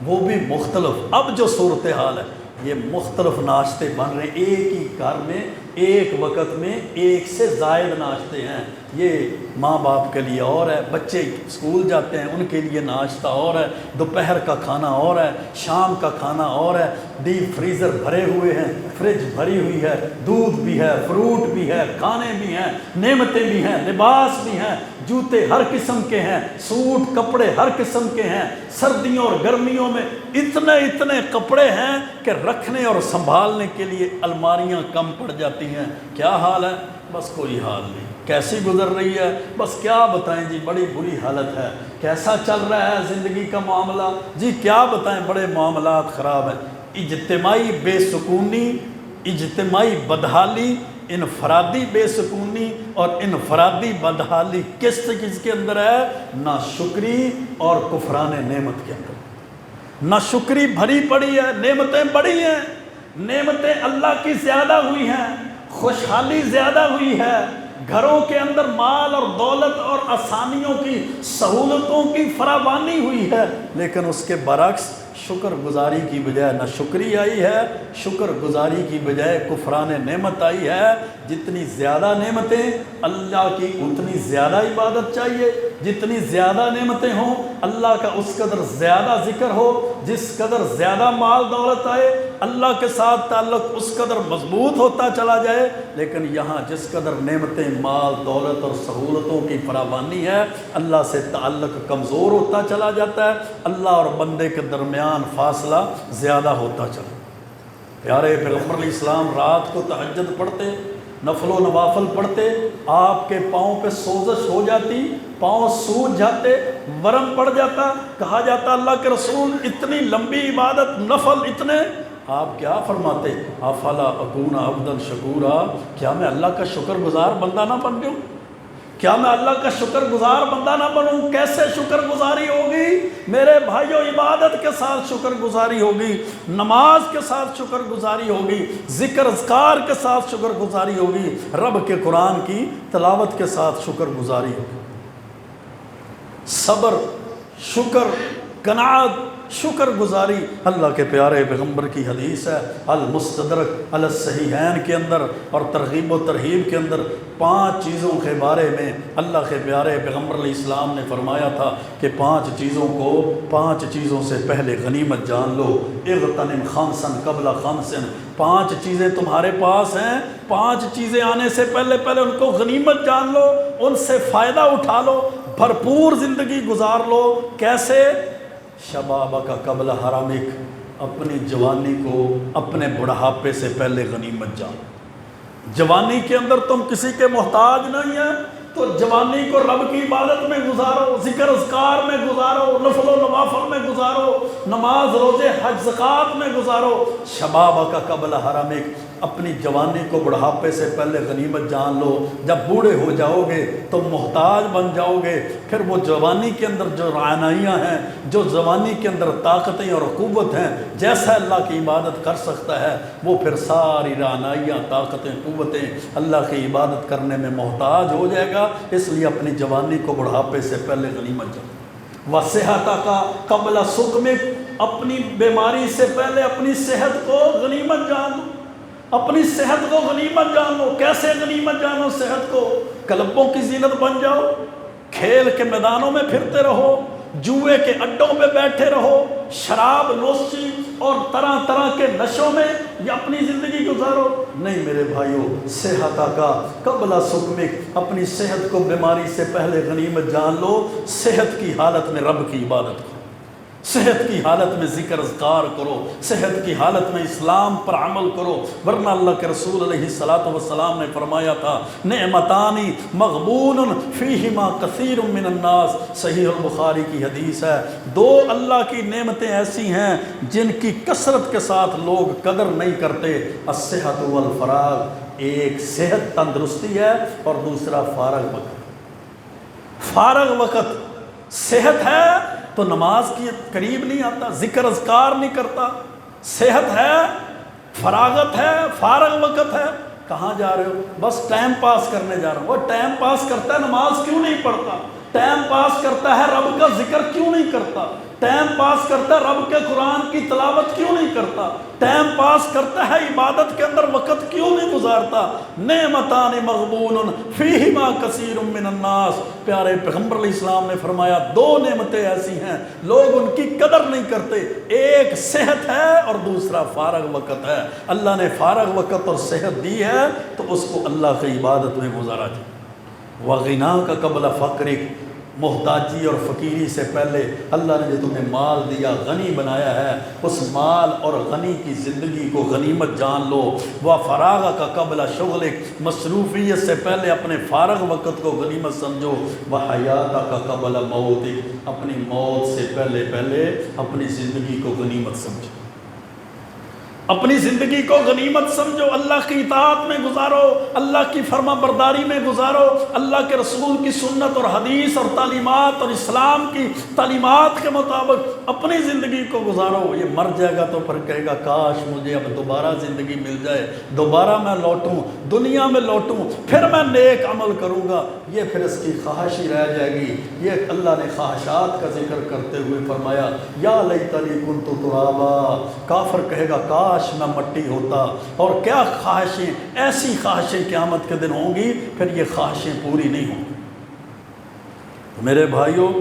وہ بھی مختلف۔ اب جو صورتحال ہے، یہ مختلف ناشتے بن رہے ہیں، ایک ہی گھر میں ایک وقت میں ایک سے زائد ناشتے ہیں۔ یہ ماں باپ کے لیے اور ہے، بچے اسکول جاتے ہیں ان کے لیے ناشتہ اور ہے، دوپہر کا کھانا اور ہے، شام کا کھانا اور ہے، ڈیپ فریزر بھرے ہوئے ہیں، فریج بھری ہوئی ہے، دودھ بھی ہے، فروٹ بھی ہے، کھانے بھی ہیں، نعمتیں بھی ہیں، لباس بھی ہیں، جوتے ہر قسم کے ہیں، سوٹ کپڑے ہر قسم کے ہیں، سردیوں اور گرمیوں میں اتنے کپڑے ہیں کہ رکھنے اور سنبھالنے کے لیے الماریاں کم پڑ جاتی ہیں۔ کیا حال ہے؟ بس کوئی حال نہیں۔ کیسی گزر رہی ہے؟ بس کیا بتائیں جی، بڑی بری حالت ہے۔ کیسا چل رہا ہے زندگی کا معاملہ؟ جی کیا بتائیں، بڑے معاملات خراب ہیں۔ اجتماعی بے سکونی، اجتماعی بدحالی، انفرادی بے سکونی اور انفرادی بدحالی کس کے اندر ہے؟ ناشکری اور کفران نعمت کے اندر۔ ناشکری بھری پڑی ہے، نعمتیں بڑی ہیں، نعمتیں اللہ کی زیادہ ہوئی ہیں، خوشحالی زیادہ ہوئی ہے، گھروں کے اندر مال اور دولت اور آسانیوں کی، سہولتوں کی فراوانی ہوئی ہے، لیکن اس کے برعکس شکر گزاری کی بجائے ناشکری آئی ہے، شکر گزاری کی بجائے کفران نعمت آئی ہے۔ جتنی زیادہ نعمتیں اللہ کی اتنی زیادہ عبادت چاہیے، جتنی زیادہ نعمتیں ہوں اللہ کا اس قدر زیادہ ذکر ہو، جس قدر زیادہ مال دولت آئے اللہ کے ساتھ تعلق اس قدر مضبوط ہوتا چلا جائے۔ لیکن یہاں جس قدر نعمتیں، مال دولت اور سہولتوں کی فراوانی ہے، اللہ سے تعلق کمزور ہوتا چلا جاتا ہے، اللہ اور بندے کے درمیان فاصلہ زیادہ ہوتا چلا۔ پیارے پیغمبر علیہ السلام رات کو تہجد پڑھتے، نفل و نوافل پڑھتے، آپ کے پاؤں پہ سوزش ہو جاتی، پاؤں سوج جاتے، ورم پڑ جاتا، کہا جاتا اللہ کے رسول اتنی لمبی عبادت، نفل اتنے، آپ کیا فرماتے؟ افلا اکون عبدا شکورا، کیا میں اللہ کا شکر گزار بندہ نہ بن جاؤں؟ کیا میں اللہ کا شکر گزار بندہ نہ بنوں؟ کیسے شکر گزاری ہوگی میرے بھائیوں؟ عبادت کے ساتھ شکر گزاری ہوگی، نماز کے ساتھ شکر گزاری ہوگی، ذکر اذکار کے ساتھ شکر گزاری ہوگی، رب کے قرآن کی تلاوت کے ساتھ شکر گزاری ہوگی۔ صبر، شکر، قناعت، شکر گزاری اللہ کے پیارے پیغمبر کی حدیث ہے المستدرک علی الصحیحین کے اندر اور ترغیب و ترہیب کے اندر 5 چیزوں کے بارے میں اللہ کے پیارے پیغمبر علیہ السلام نے فرمایا تھا کہ 5 چیزوں کو 5 چیزوں سے پہلے غنیمت جان لو، اغتنم خمسا قبل خمس، 5 چیزیں تمہارے پاس ہیں، 5 چیزیں آنے سے پہلے ان کو غنیمت جان لو، ان سے فائدہ اٹھا لو، بھرپور زندگی گزار لو۔ کیسے؟ شبابک قبل حرمک، اپنی جوانی کو اپنے بڑھاپے سے پہلے غنیمت جان۔ جوانی کے اندر تم کسی کے محتاج نہیں ہیں تو جوانی کو رب کی عبادت میں گزارو، ذکر اذکار میں گزارو، نفل و نوافل میں گزارو، نماز روزے حج زکوٰۃ میں گزارو۔ شبابک قبل حرمک، اپنی جوانی کو بڑھاپے سے پہلے غنیمت جان لو۔ جب بوڑھے ہو جاؤ گے تو محتاج بن جاؤ گے، پھر وہ جوانی کے اندر جو رعنائیاں ہیں، جو جوانی کے اندر طاقتیں اور قوت ہیں، جیسا اللہ کی عبادت کر سکتا ہے وہ پھر ساری رعنائیاں، طاقتیں، قوتیں اللہ کی عبادت کرنے میں محتاج ہو جائے گا۔ اس لیے اپنی جوانی کو بڑھاپے سے پہلے غنیمت جان۔ وَصِحَتَكَ قَبْلَ سُقْمِكَ، اپنی بیماری سے پہلے اپنی صحت کو غنیمت جان لو، اپنی صحت کو غنیمت جان لو۔ کیسے غنیمت جانو صحت کو؟ کلبوں کی زینت بن جاؤ، کھیل کے میدانوں میں پھرتے رہو، جوئے کے اڈوں پہ بیٹھے رہو، شراب نوشی اور طرح طرح کے نشوں میں یا اپنی زندگی گزارو؟ نہیں میرے بھائیوں، صحت کا قبل سقمک، اپنی صحت کو بیماری سے پہلے غنیمت جان لو۔ صحت کی حالت میں رب کی عبادت کرو، صحت کی حالت میں ذکر اذکار کرو، صحت کی حالت میں اسلام پر عمل کرو، ورنہ اللہ کے رسول علیہ السلام نے فرمایا تھا نعمتانی مغبون فیہما کثیر من الناس، صحیح البخاری کی حدیث ہے، 2 اللہ کی نعمتیں ایسی ہیں جن کی کثرت کے ساتھ لوگ قدر نہیں کرتے، الصحت والفراغ، ایک صحت تندرستی ہے اور دوسرا فارغ وقت۔ فارغ وقت، صحت ہے تو نماز کی قریب نہیں آتا، ذکر اذکار نہیں کرتا، صحت ہے، فراغت ہے، فارغ وقت ہے، کہاں جا رہے ہو؟ بس ٹائم پاس کرنے جا رہا ہوں۔ وہ ٹائم پاس کرتا ہے نماز کیوں نہیں پڑھتا؟ ٹائم پاس کرتا ہے رب کا ذکر کیوں نہیں کرتا؟ ٹائم پاس کرتا ہے رب کے قرآن کی تلاوت کیوں نہیں کرتا؟ ٹائم پاس کرتا ہے عبادت کے اندر وقت کیوں نہیں گزارتا؟ نعمتان مغبون فیہما کثیر من الناس، پیارے پیغمبر علیہ السلام نے فرمایا 2 نعمتیں ایسی ہیں لوگ ان کی قدر نہیں کرتے، ایک صحت ہے اور دوسرا فارغ وقت ہے۔ اللہ نے فارغ وقت اور صحت دی ہے تو اس کو اللہ کی عبادت میں گزارا جائے۔ وغناک قبل فقرک، محتاجی اور فقیری سے پہلے اللہ نے جو تمہیں مال دیا، غنی بنایا ہے، اس مال اور غنی کی زندگی کو غنیمت جان لو۔ وہ فراغ کا قبل شغلک، مصروفیت سے پہلے اپنے فارغ وقت کو غنیمت سمجھو۔ وہ حیات کا قبل موتک، اپنی موت سے پہلے اپنی زندگی کو غنیمت سمجھو، اپنی زندگی کو غنیمت سمجھو، اللہ کی اطاعت میں گزارو، اللہ کی فرما برداری میں گزارو، اللہ کے رسول کی سنت اور حدیث اور تعلیمات اور اسلام کی تعلیمات کے مطابق اپنی زندگی کو گزارو۔ یہ مر جائے گا تو پھر کہے گا کاش مجھے اب دوبارہ زندگی مل جائے، دوبارہ میں لوٹوں، دنیا میں لوٹوں، پھر میں نیک عمل کروں گا۔ یہ پھر اس کی خواہش ہی رہ جائے گی۔ یہ اللہ نے خواہشات کا ذکر کرتے ہوئے فرمایا یا لیتنی کنت ترابا، کافر کہے گا کاش میں مٹی ہوتا۔ اور کیا خواہشیں، ایسی خواہشیں قیامت کے دن ہوں گی، پھر یہ خواہشیں پوری نہیں ہوں گی۔ میرے بھائیوں،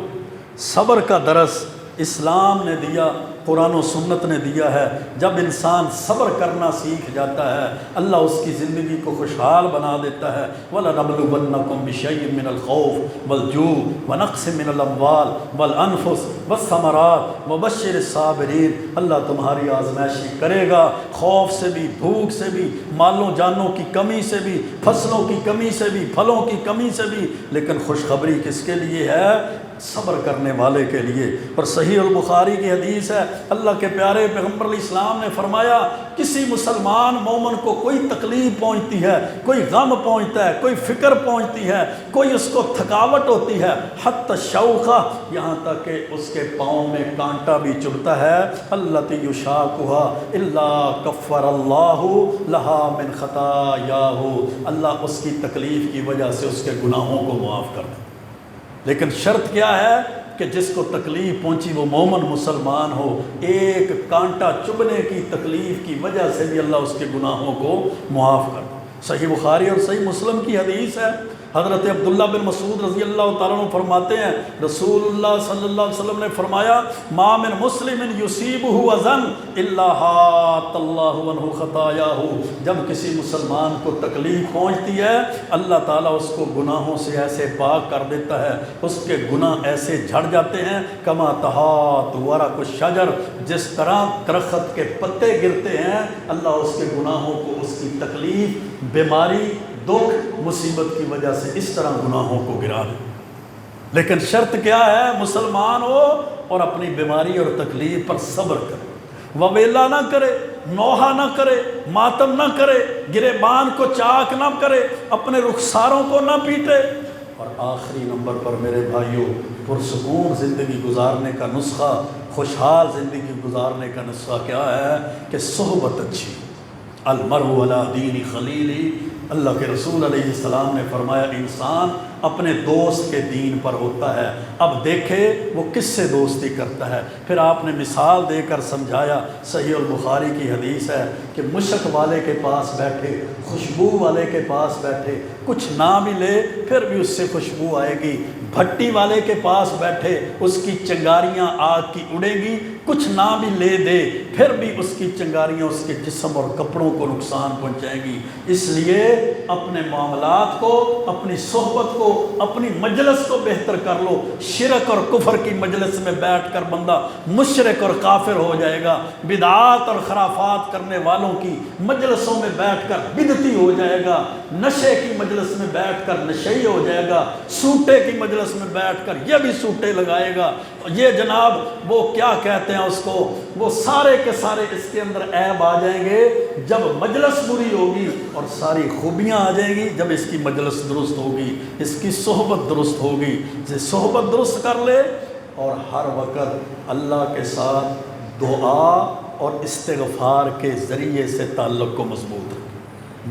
صبر کا درس اسلام نے دیا، قرآن و سنت نے دیا ہے۔ جب انسان صبر کرنا سیکھ جاتا ہے، اللہ اس کی زندگی کو خوشحال بنا دیتا ہے۔ وَلَنَبْلُوَنَّكُمْ بِشَيْءٍ مِّنَ الْخَوْفِ وَالْجُوعِ وَنَقْصٍ مِّنَ الْأَمْوَالِ وَالْأَنفُسِ وَالثَّمَرَاتِ وَبَشِّرِ الصَّابِرِينَ، اللہ تمہاری آزمائشی کرے گا، خوف سے بھی، بھوک سے بھی، مالوں جانوں کی کمی سے بھی، فصلوں کی کمی سے بھی، پھلوں کی کمی سے بھی، لیکن خوشخبری کس کے لیے ہے؟ صبر کرنے والے کے لیے۔ اور صحیح البخاری کی حدیث ہے، اللہ کے پیارے پیغمبر علیہ السلام نے فرمایا کسی مسلمان مومن کو کوئی تکلیف پہنچتی ہے، کوئی غم پہنچتا ہے، کوئی فکر پہنچتی ہے، کوئی اس کو تھکاوٹ ہوتی ہے، حتی الشوخہ، یہاں تک کہ اس کے پاؤں میں کانٹا بھی چبھتا ہے، التی یشاکھا الا کفر اللہ لہا من خطایاہ، اللہ اس کی تکلیف کی وجہ سے اس کے گناہوں کو معاف کر دے۔ لیکن شرط کیا ہے کہ جس کو تکلیف پہنچی وہ مومن مسلمان ہو، ایک کانٹا چبھنے کی تکلیف کی وجہ سے بھی اللہ اس کے گناہوں کو معاف کر دے۔ صحیح بخاری اور صحیح مسلم کی حدیث ہے، حضرت عبداللہ بن مسعود رضی اللہ تعالیٰ عنہ فرماتے ہیں رسول اللہ صلی اللہ علیہ وسلم نے فرمایا ما من مسلم یصیبہ اذن الا حاط اللہ عنہ خطایاہ، جب کسی مسلمان کو تکلیف پہنچتی ہے اللہ تعالیٰ اس کو گناہوں سے ایسے پاک کر دیتا ہے، اس کے گناہ ایسے جھڑ جاتے ہیں کما تحاط ورق الشجر، جس طرح درخت کے پتے گرتے ہیں اللہ اس کے گناہوں کو، اس کی تکلیف، بیماری، دکھ، مصیبت کی وجہ سے اس طرح گناہوں کو گرا دے۔ لیکن شرط کیا ہے؟ مسلمان ہو اور اپنی بیماری اور تکلیف پر صبر کرے، وبیلا نہ کرے، نوحہ نہ کرے، ماتم نہ کرے، گریبان کو چاک نہ کرے، اپنے رخساروں کو نہ پیٹے۔ اور آخری نمبر پر میرے بھائیوں، پرسکون زندگی گزارنے کا نسخہ، خوشحال زندگی گزارنے کا نسخہ کیا ہے کہ صحبت اچھی۔ المرء علی دین خلیلہ، اللہ کے رسول علیہ السلام نے فرمایا انسان اپنے دوست کے دین پر ہوتا ہے، اب دیکھے وہ کس سے دوستی کرتا ہے۔ پھر آپ نے مثال دے کر سمجھایا، صحیح البخاری کی حدیث ہے کہ مشک والے کے پاس بیٹھے، خوشبو والے کے پاس بیٹھے، کچھ نہ بھی لے پھر بھی اس سے خوشبو آئے گی، بھٹی والے کے پاس بیٹھے اس کی چنگاریاں آگ کی اڑیں گی، کچھ نہ بھی لے دے پھر بھی اس کی چنگاریاں اس کے جسم اور کپڑوں کو نقصان پہنچائیں گی۔ اس لیے اپنے معاملات کو، اپنی صحبت کو، اپنی مجلس کو بہتر کر لو۔ شرک اور کفر کی مجلس میں بیٹھ کر بندہ مشرک اور کافر ہو جائے گا، بدعات اور خرافات کرنے والوں کی مجلسوں میں بیٹھ کر بدعتی ہو جائے گا، نشے کی مجلس میں بیٹھ کر نشئی ہو جائے گا، سوٹے کی مجلس میں بیٹھ کر یہ بھی سوٹے لگائے گا، یہ جناب وہ کیا کہتے ہیں اس کو، وہ سارے کے سارے اس کے اندر عیب آ جائیں گے جب مجلس بری ہوگی، اور ساری خوبیاں آ جائیں گی جب اس کی مجلس درست ہوگی، اس کی صحبت درست ہوگی۔ صحبت درست کر لے اور ہر وقت اللہ کے ساتھ دعا اور استغفار کے ذریعے سے تعلق کو مضبوط رکھے،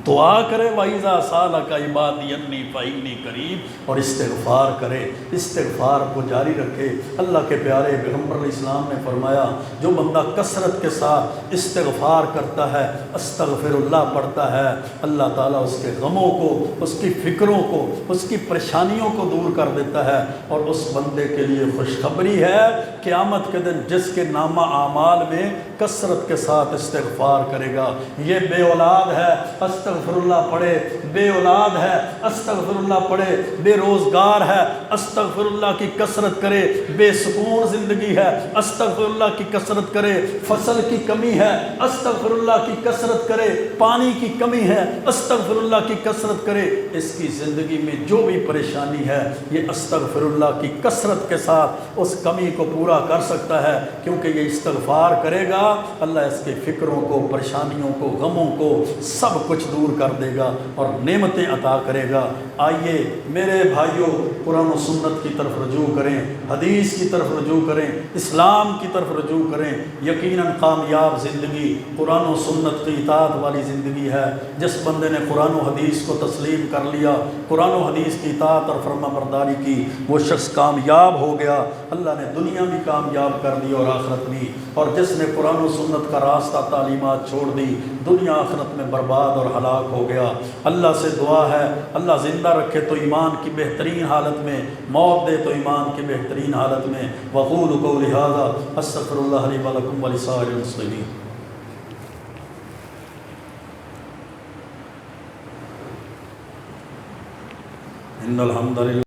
دعا کرے وَإِذَا سَأَلَكَ عِبَادِي عَنِّي فَإِنِّي قَرِيبٌ، اور استغفار کرے، استغفار کو جاری رکھے۔ اللہ کے پیارے پیغمبر علیہ السلام نے فرمایا جو بندہ کثرت کے ساتھ استغفار کرتا ہے، استغفر اللہ پڑھتا ہے، اللہ تعالیٰ اس کے غموں کو، اس کی فکروں کو، اس کی پریشانیوں کو دور کر دیتا ہے۔ اور اس بندے کے لیے خوشخبری ہے قیامت کے دن جس کے نامہ اعمال میں کثرت کے ساتھ استغفار کرے گا۔ یہ بے اولاد ہے، استغفر اللہ پڑھے، بے اولاد ہے، استغفر اللہ پڑھے، بے روزگار ہے، استغفر اللہ کی کثرت کرے، بے سکون زندگی ہے، استغفر اللہ کی کثرت کرے، فصل کی کمی ہے، استغفر اللہ کی کثرت کرے، پانی کی کمی ہے، استغفر اللہ کی کثرت کرے۔ اس کی زندگی میں جو بھی پریشانی ہے یہ استغفر اللہ کی کثرت کے ساتھ اس کمی کو پورا کر سکتا ہے، کیونکہ یہ استغفار کرے گا اللہ اس کے فکروں کو، پریشانیوں کو، غموں کو سب کچھ دور کر دے گا اور نعمتیں عطا کرے گا۔ آئیے میرے بھائیوں، قرآن و سنت کی طرف رجوع کریں، حدیث کی طرف رجوع کریں، اسلام کی طرف رجوع کریں۔ یقیناً کامیاب زندگی قرآن و سنت کی اطاعت والی زندگی ہے۔ جس بندے نے قرآن و حدیث کو تسلیم کر لیا، قرآن و حدیث کی اطاعت اور فرما برداری کی، وہ شخص کامیاب ہو گیا۔ اللہ نے دنیا بھی کامیاب کر دی اور آخرت بھی۔ اور جس نے قرآن و سنت کا راستہ تعلیمات چھوڑ دی، دنیا آخرت میں برباد اور ہلاک ہو گیا۔ اللہ سے دعا ہے اللہ زندہ رکھے تو ایمان کی بہترین حالت میں، موت دے تو ایمان کی بہترین حالت میں۔ وقول قولی ھذا استغفر اللہ لی ولکم ولسائر المسلمین۔ ان الحمد للہ